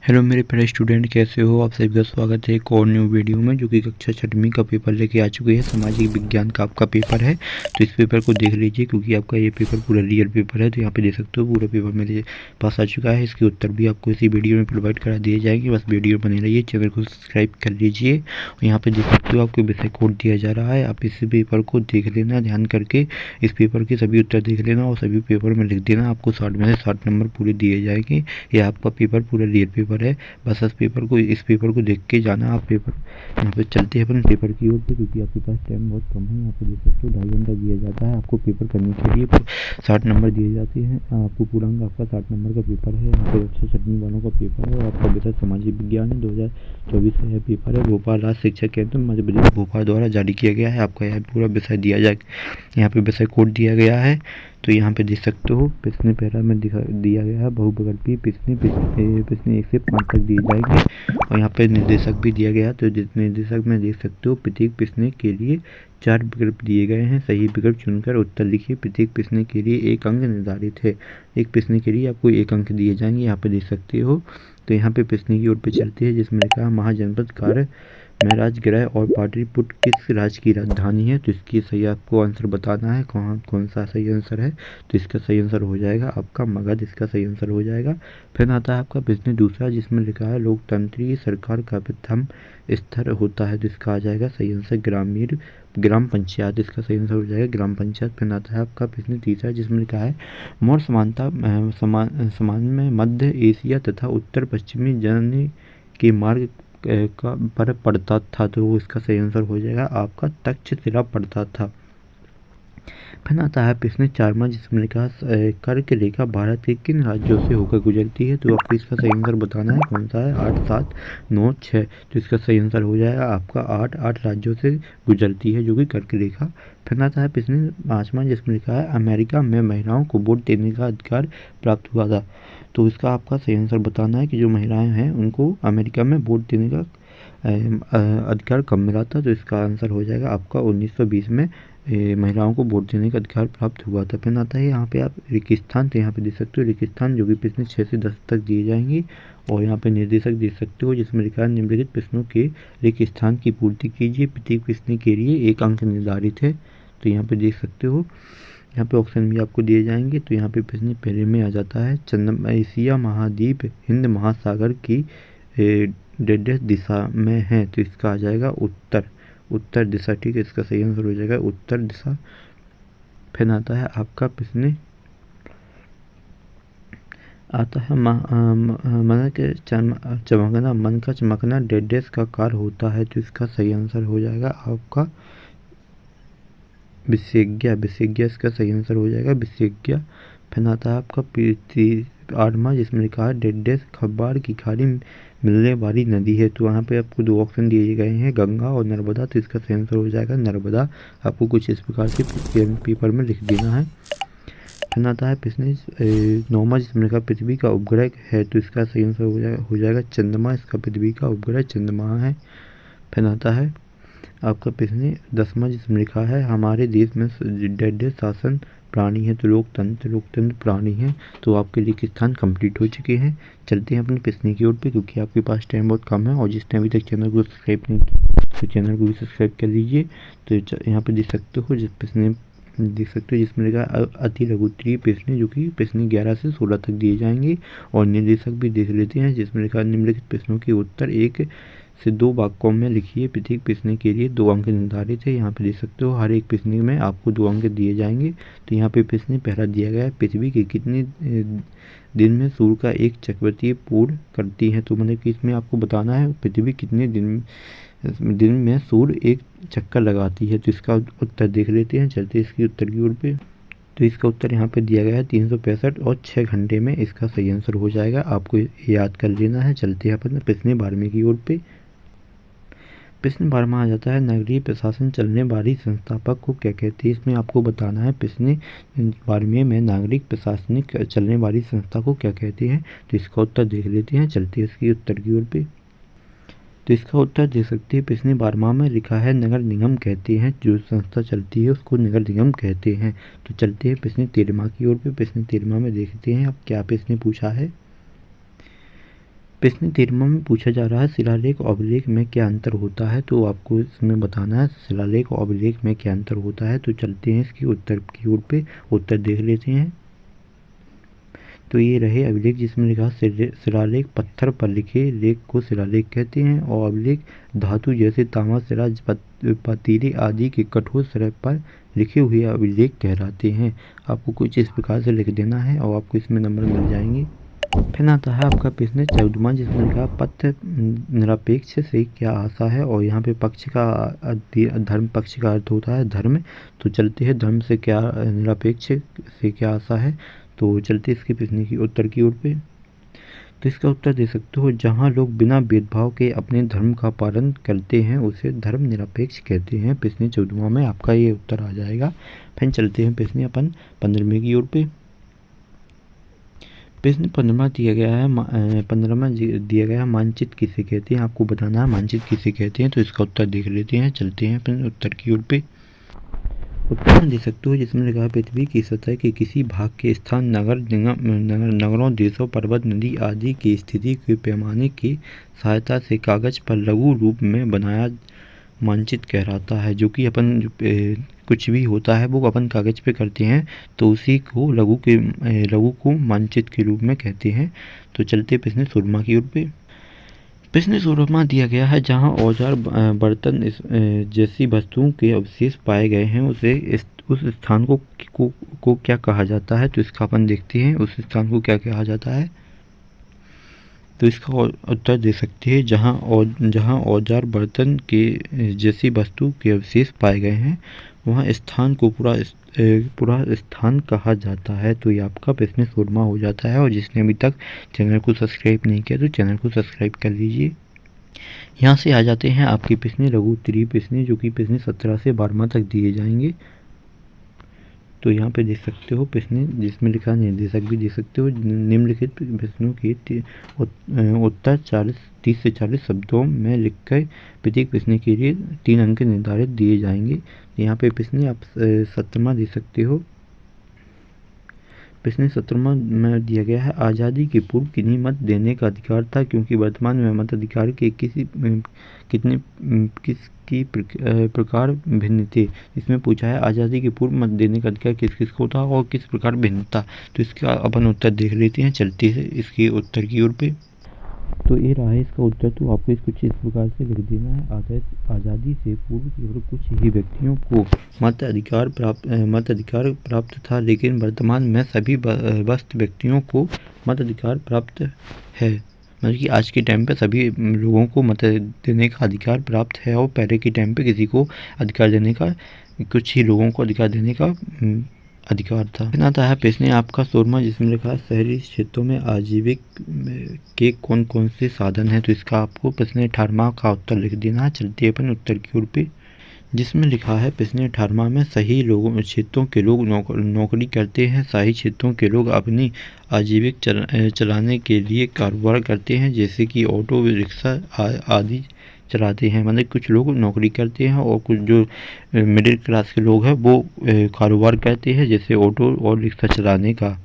Hello मेरे प्यारे student, कैसे हो आप सभी का स्वागत है एक और न्यू वीडियो में, जो कि कक्षा 6वीं का पेपर लेके आ चुके हैं। सामाजिक विज्ञान का आपका पेपर है, तो इस पेपर को देख लीजिए क्योंकि आपका ये पेपर पूरा रियल पेपर है। तो यहाँ पे देख सकते हो पूरा पेपर मेरे पास आ चुका है। इसके उत्तर भी आपको इसी वीडियो में प्रोवाइड करा दिए जाएंगे। बस वीडियो बने रहिए, चैनल को सब्सक्राइब कर लीजिए। और यहाँ पे देख सकते हो आपको विषय कोड दिया जा रहा है। आप इस पेपर को देख लेना ध्यान करके, इस पेपर के सभी उत्तर देख लेना और सभी पेपर में लिख देना। आपको 60 में से 60 नंबर पूरे दिए जाएंगे। यह आपका पेपर पूरा रियल पेपर है। बस इस पेपर को देख के जाना। आप पेपर यहाँ पे चलते हैं अपन पेपर की ओर पे, क्योंकि आपके पास टाइम बहुत कम है। यहाँ पे देख सकते हो 2.5 घंटा दिया जाता है आपको पेपर करने के लिए। 60 नंबर दिए जाते हैं आपको। पूर्णांक आपका 60 नंबर का पेपर है। यहाँ पे कक्षा 6वीं वालों का पेपर है और आपका विषय सामाजिक विज्ञान है। 2024 का यह पेपर है। भोपाल राज्य शिक्षा केंद्र मध्य प्रदेश भोपाल द्वारा जारी किया गया है। आपका यह पूरा विषय दिया जाए, यहाँ पे विषय कोड दिया गया है। तो यहाँ पे देख सकते हो पिछले पैरा में दिया गया है बहुविकल्पीय पिछले 1 से 5 तक दिए जाएंगे। और यहाँ पे निर्देशक भी दिया गया है। तो निर्देशक में देख सकते हो प्रत्येक प्रश्न के लिए 4 विकल्प दिए गए हैं। सही विकल्प चुनकर उत्तर लिखिए। प्रत्येक प्रश्न के लिए 1 अंक निर्धारित है। एक प्रश्न के लिए आपको 1 अंक दिए जाएंगे, यहाँ पे देख सकते हो। तो यहाँ पे प्रश्न की ओर पे चलते हैं, जिसमें लिखा है महाजनपद कार्य में राजगृह और पाटलिपुत्र किस राज्य की राजधानी है। तो इसकी सही आपको आंसर बताना है, कौन सा सही आंसर है। तो इसका सही आंसर हो जाएगा आपका मगध, इसका सही आंसर हो जाएगा। फिर आता है आपका प्रश्न दूसरा, जिसमें लिखा है लोकतांत्रिक सरकार का प्रथम स्तर होता है। तो इसका आ जाएगा सही आंसर ग्राम पंचायत, इसका सही आंसर हो जाएगा ग्राम पंचायत। फिर आता है आपका प्रश्न तीसरा, जिसमें लिखा है मौर्य समान में मध्य एशिया तथा उत्तर पश्चिमी जाने के मार्ग का पर पड़ता था। तो इसका सही आंसर हो जाएगा आपका तक्षशिला पड़ता था। फिर आता है प्रश्न 4वां, जिसमें लिखा है कर्क रेखा भारत के किन राज्यों से होकर गुजरती है। तो आपको इसका सही आंसर बताना है, कौन सा है। 8, 7, 9, 6। तो इसका सही आंसर हो जाएगा आपका 8 राज्यों से गुजरती है जो कि कर्क रेखा। फिर आता है प्रश्न 5वां, जिसमें लिखा है अमेरिका में महिलाओं को वोट देने का अधिकार प्राप्त हुआ था। तो इसका आपका सही आंसर बताना है कि जो महिलाएं हैं उनको अमेरिका में वोट देने का अधिकार कब मिला था। तो इसका आंसर हो जाएगा आपका 1920 में महिलाओं को वोट देने का अधिकार प्राप्त हुआ था। फिर आता है यहाँ पे आप रेगिस्तान, तो यहाँ पे देख सकते हो रेगिस्तान, जो कि प्रश्न 6 से 10 तक दिए जाएंगे। और यहाँ पे निर्देशक देख सकते हो, जिसमें लिखा है निम्नलिखित प्रश्नों के रेगिस्तान की पूर्ति कीजिए। प्रत्येक प्रश्न के लिए 1 अंक निर्धारित है। तो यहाँ पे देख सकते हो, यहाँ पे ऑप्शन भी आपको दिए जाएंगे। तो यहाँ पे प्रश्न पहले में आ जाता है एशिया महाद्वीप हिंद महासागर की डेढ़ दिशा में है। तो इसका आ जाएगा उत्तर दिशा, ठीक है। इसका सही आंसर हो जाएगा उत्तर दिशा। फिर आता है आपका प्रश्न आता है मन का चमकना डेढ़ का कार होता है। तो इसका सही आंसर हो जाएगा आपका विशेज्ञा, इसका सही आंसर हो जाएगा विशेज्ञा। फिर आता है आपका 8वां, जिसमें लिखा है डेढ़ खब्बार की खाड़ी मिलने वाली नदी है। तो यहाँ पे आपको 2 ऑप्शन दिए गए हैं, गंगा और नर्मदा। तो इसका सही आंसर हो जाएगा नर्मदा। आपको कुछ इस प्रकार से पेपर में लिख देना है। फिर आता है प्रश्न 9वां, जिसमें लिखा पृथ्वी का उपग्रह है। तो इसका सही आंसर हो जाएगा चंद्रमा, इसका पृथ्वी का उपग्रह चंद्रमा है। फिर आता है आपका प्रश्न 10वां, जिसमें लिखा है हमारे देश में डेढ़ शासन प्राणी है। तो लोकतंत्र प्राणी है। तो आपके लिए स्थान कंप्लीट हो चुके हैं। चलते हैं अपने प्रश्न की ओर पे, क्योंकि आपके पास टाइम बहुत कम है। और जिसने अभी तक चैनल को सब्सक्राइब नहीं किया तो चैनल को भी सब्सक्राइब कर लीजिए। तो यहाँ पे देख सकते हो जिसमें लिखा अति लघुत्तरीय प्रश्न, जो कि प्रश्न 11 से 16 तक दिए जाएंगे। और निर्देशक भी देख लेते हैं, जिसमें लिखा निम्नलिखित प्रश्नों के उत्तर 1 से 2 वाक्यों में लिखिए। प्रत्येक प्रश्न के लिए 2 अंक निर्धारित है। यहाँ पे देख सकते हो हर एक प्रश्न में आपको 2 अंक दिए जाएंगे। तो यहाँ पे प्रश्न पहला दिया गया है, पृथ्वी के कितने दिन में सूर्य का एक चक्रवृत्ति पूर्ण करती है। तो मतलब कि इसमें आपको बताना है पृथ्वी कितने दिन में सूर्य एक चक्कर लगाती है। तो इसका उत्तर देख लेते हैं, चलते इसकी उत्तर की ओर पे। तो इसका उत्तर यहाँ पे दिया गया है 365 और 6 घंटे में इसका सही आंसर हो जाएगा। आपको याद कर लेना है। चलते हैं अपन प्रश्न 12वीं की ओर पे। प्रश्न 12वां आ जाता है नगरीय प्रशासन चलने वाली संस्थापक को क्या कहते हैं। इसमें आपको बताना है प्रश्न 12वीं में नागरिक प्रशासनिक चलने वाली संस्था को क्या कहते हैं। तो इसका उत्तर देख लेते हैं, चलते हैं इसकी उत्तर की ओर पे। तो इसका उत्तर दे सकते हैं प्रश्न 12वां में लिखा है नगर निगम कहते हैं, जो संस्था चलती है उसको नगर निगम कहते हैं। तो चलते हैं प्रश्न 13वां की ओर पे। प्रश्न 13वां में देखते हैं अब क्या प्रश्न पूछा है। प्रश्न 13वां में पूछा जा रहा है शिलालेख और अभिलेख में क्या अंतर होता है, तो आपको इसमें बताना है शिलालेख और अभिलेख में क्या अंतर होता है। तो चलते हैं इसकी उत्तर की ओर पे, उत्तर देख लेते हैं। तो ये रहे अभिलेख, जिसमें लिखा शिलालेख पत्थर पर लिखे लेख को शिलालेख कहते हैं, और अभिलेख धातु जैसे तांबा, सिरा, पतीले आदि के कठोर सिरे पर लिखे हुए अभिलेख कहलाते हैं। आपको कुछ इस प्रकार से लिख देना है और आपको इसमें नंबर मिल जाएंगे। फिर आता है आपका प्रश्न 14वां, जिसमें लिखा पथ निरपेक्ष से क्या आशा है, और यहाँ पे पक्ष का धर्म पक्ष का अर्थ होता है धर्म। तो चलते हैं धर्म से क्या, निरपेक्ष से क्या आशा है। तो चलते इसके प्रश्न की उत्तर की ओर पे। तो इसका उत्तर दे सकते हो, जहाँ लोग बिना भेदभाव के अपने धर्म का पालन करते हैं उसे धर्म निरपेक्ष कहते हैं। प्रश्न 14वां में आपका ये उत्तर आ जाएगा। फिर चलते हैं प्रश्न अपन 15वें की ओर पे। प्रश्न 15वां दिया गया है, 15वां दिया गया है मानचित्र किसे कहते हैं। आपको बताना है मानचित्र किसे कहते हैं। तो इसका उत्तर देख लेते हैं। चलते हैं फिर उत्तर की ओर पे। उत्तर में दे सकते हो, जिसमें लिखा है पृथ्वी की सतह के किसी भाग के स्थान, नगरों, देशों, पर्वत, नदी आदि की स्थिति के पैमाने की सहायता से कागज पर लघु रूप में बनाया मानचित्र कहलाता है। जो कि अपन कुछ भी होता है वो अपन कागज पे करते हैं, तो उसी को लघु को मानचित्र के रूप में कहते हैं। तो चलते प्रश्न 16वां की ओर पे। प्रश्न 16वां दिया गया है, जहाँ औजार, बर्तन जैसी वस्तुओं के अवशेष पाए गए हैं उस स्थान को क्या कहा जाता है। तो इसका अपन देखते हैं उस स्थान को क्या कहा जाता है। तो इसका उत्तर दे सकते हैं, जहाँ औजार, बर्तन के जैसी वस्तु के अवशेष पाए गए हैं वहाँ स्थान को पूरा स्थान कहा जाता है। तो ये आपका प्रश्न 16वां हो जाता है। और जिसने अभी तक चैनल को सब्सक्राइब नहीं किया तो चैनल को सब्सक्राइब कर लीजिए। यहाँ से आ जाते हैं आपके प्रश्न लघु उत्तरीय प्रश्न, जो कि प्रश्न 17 से 12वां तक दिए जाएंगे। तो यहाँ पे देख सकते हो प्रश्न, जिसमें लिखा निर्देशक भी देख सकते हो। निम्नलिखित प्रश्नों के उत्तर 30 से 40 शब्दों में लिखकर प्रत्येक प्रश्न के लिए 3 अंक निर्धारित दिए जाएंगे। यहाँ पे प्रश्न आप 17वां दे सकते हो। प्रश्न 17वां में दिया गया है, आज़ादी के पूर्व किन्हीं मत देने का अधिकार था, क्योंकि वर्तमान में मताधिकार के किसकी प्रकार भिन्न थे। इसमें पूछा है आज़ादी के पूर्व मत देने का अधिकार किस किस को था और किस प्रकार भिन्न था। तो इसका अपन उत्तर देख लेते हैं। चलते हैं इसके उत्तर की ओर पे। तो ये रहा है इसका उत्तर। तो आपको इसको इस प्रकार से लिख देना है, आज़ादी से पूर्व केवल कुछ ही व्यक्तियों को मताधिकार प्राप्त था, लेकिन वर्तमान में सभी वस्त व्यक्तियों को मताधिकार प्राप्त है। मतलब कि आज के टाइम पे सभी लोगों को मत देने का अधिकार प्राप्त है, और पहले के टाइम पे किसी को अधिकार देने का, कुछ ही लोगों को अधिकार देने का अधिकार था। फिर आता है प्रश्न आपका 16वां, जिसमें लिखा है शहरी क्षेत्रों में आजीविका के कौन कौन से साधन हैं। तो इसका आपको प्रश्न 18वां का उत्तर लिख देना है। चलते हैं अपन उत्तर की ओर पे, जिसमें लिखा है प्रश्न 18वां में सही क्षेत्रों के लोग नौकरी करते हैं, शाही क्षेत्रों के लोग अपनी आजीविका चलाने के लिए कारोबार करते हैं, जैसे कि ऑटो रिक्शा आदि चलाते हैं। मतलब कुछ लोग नौकरी करते हैं और कुछ जो मिडिल क्लास के लोग हैं वो कारोबार करते हैं, जैसे ऑटो और रिक्शा चलाने का।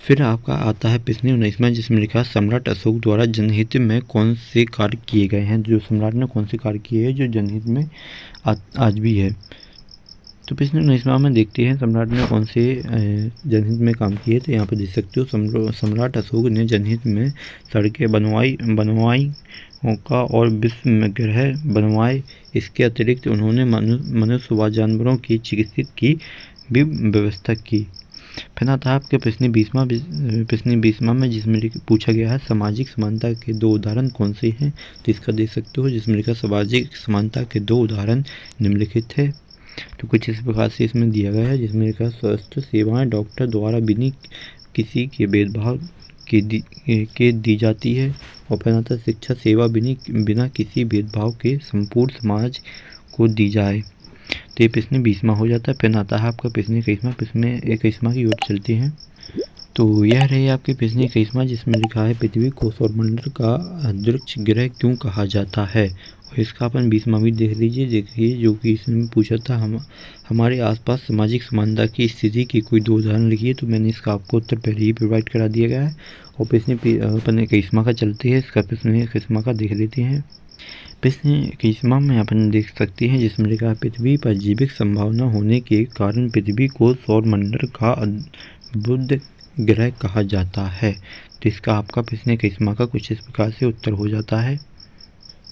फिर आपका आता है प्रश्न 19वां, जिसमें लिखा है सम्राट अशोक द्वारा जनहित में कौन से कार्य किए गए हैं। जो सम्राट ने कौन से कार्य किए हैं जो जनहित में आज भी है। तो प्रश्न 19वां में देखते हैं सम्राट ने कौन से जनहित में काम किए। तो यहाँ पर देख सकते हो सम्राट अशोक ने जनहित में सड़कें बनवाई का और विश्वविद्यालय बनवाए। इसके अतिरिक्त उन्होंने मनुष्य व जानवरों की चिकित्सा की भी व्यवस्था की। फिर आता है आपके प्रश्न 20वां में, जिसमें पूछा गया है सामाजिक समानता के 2 उदाहरण कौन से हैं। तो इसका देख सकते हो, जिसमें लिखा सामाजिक समानता के 2 उदाहरण निम्नलिखित है। तो कुछ इस प्रकार से इसमें दिया गया है, जिसमें लिखा स्वास्थ्य सेवाएं डॉक्टर द्वारा बिना किसी के भेदभाव के दी जाती है। और फिर आता शिक्षा सेवा बिना किसी भेदभाव के संपूर्ण समाज को दी जाए। तो ये प्रश्न 20वां हो जाता है। फिर आता है आपका प्रश्न 21वां। प्रश्न 21वां की ओर चलते हैं। तो यह रही आपके प्रश्न का इसमें जिसमें लिखा है पृथ्वी को सौरमंडल का अंतरिक्ष ग्रह क्यों कहा जाता है। और इसका अपन 20वां भी देख लीजिए। देखिए जो कि इसमें पूछा था हमारे आसपास सामाजिक समानता की स्थिति की कोई 2 उदाहरण लिखिए। तो मैंने इसका आपको उत्तर पहले ही प्रोवाइड करा दिया गया है। और प्रश्न अपन 21वां का चलते हैं। इसका प्रश्न 21वां का देख लेते हैं। प्रश्न 21वां में अपन देख सकते हैं जिसमें लिखा है पृथ्वी पर जीवित संभावना होने के कारण पृथ्वी को सौरमंडल का बुध ग्रह कहा जाता है। तो इसका आपका प्रश्न 21वां का कुछ इस प्रकार से उत्तर हो जाता है।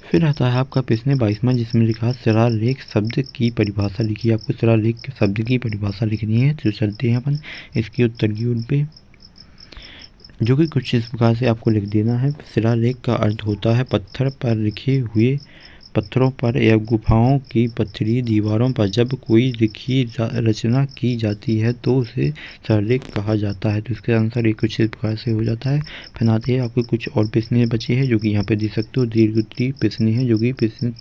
फिर आता है आपका प्रश्न 22वां जिसमें लिखा है शिलालेख शब्द की परिभाषा लिखिए। आपको शिलालेख शब्द की परिभाषा लिखनी है। तो चलते हैं अपन इसके उत्तर की ओर पे, जो कि कुछ इस प्रकार से आपको लिख देना है। शिलालेख का अर्थ होता है पत्थर पर लिखे हुए, पत्थरों पर या गुफाओं की पत्थरी दीवारों पर जब कोई लिखी रचना की जाती है तो उसे शिलालेख कहा जाता है। तो इसका आंसर एक कुछ इस प्रकार से हो जाता है। फिर आते हैं आपके कुछ और प्रश्न बचे हैं जो कि यहाँ पे दे सकते हो। दीर्घ उत्तरीय प्रश्न है जो कि प्रश्न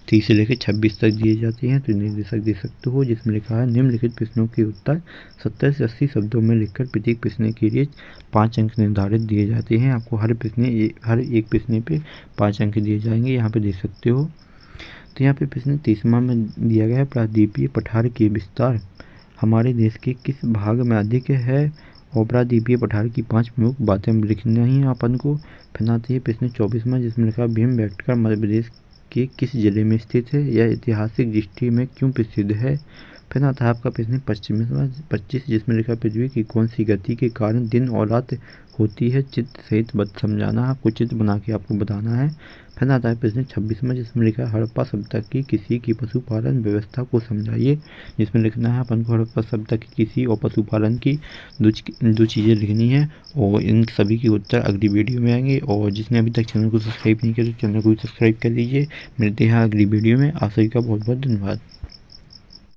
30 से लेकर 26 तक दिए जाते हैं। तो निर्देशक दे सकते हो जिसमें लिखा है निम्नलिखित प्रश्नों के उत्तर 70 से 80 शब्दों में लिखकर प्रत्येक प्रश्न के लिए 5 अंक निर्धारित दिए जाते हैं। आपको हर एक प्रश्न पे 5 अंक दिए जाएंगे। यहाँ पे देख सकते हो। तो यहाँ पे प्रश्न 30वां में दिया गया है प्रायद्वीपीय पठार के विस्तार हमारे देश के किस भाग में अधिक है। और प्रायद्वीपीय पठार की 5 प्रमुख बातें लिखना ही अपन को। फिर आती है प्रश्न 24वां जिसमें लिखा भीमबेटका मध्य प्रदेश के किस जिले में स्थित है। यह ऐतिहासिक दृष्टि में क्यों प्रसिद्ध है। फिर आता है आपका प्रश्न 25 जिसमें लिखा पृथ्वी की कौन सी गति के कारण दिन और रात होती है। चित्र सहित समझाना है। आपको चित्र बना के आपको बताना है। फिर आता है प्रश्न 26वां जिसमें लिखा है हड़प्पा सभ्यता की किसी की पशुपालन व्यवस्था को समझाइए। जिसमें लिखना है अपन को हड़प्पा सभ्यता की किसी और पशुपालन की दो चीज़ें लिखनी है। और इन सभी के उत्तर अगली वीडियो में आएंगे। और जिसने अभी तक चैनल को सब्सक्राइब नहीं किया तो चैनल को सब्सक्राइब कर लीजिए। मिलते हैं अगली वीडियो में। आप सभी का बहुत बहुत धन्यवाद।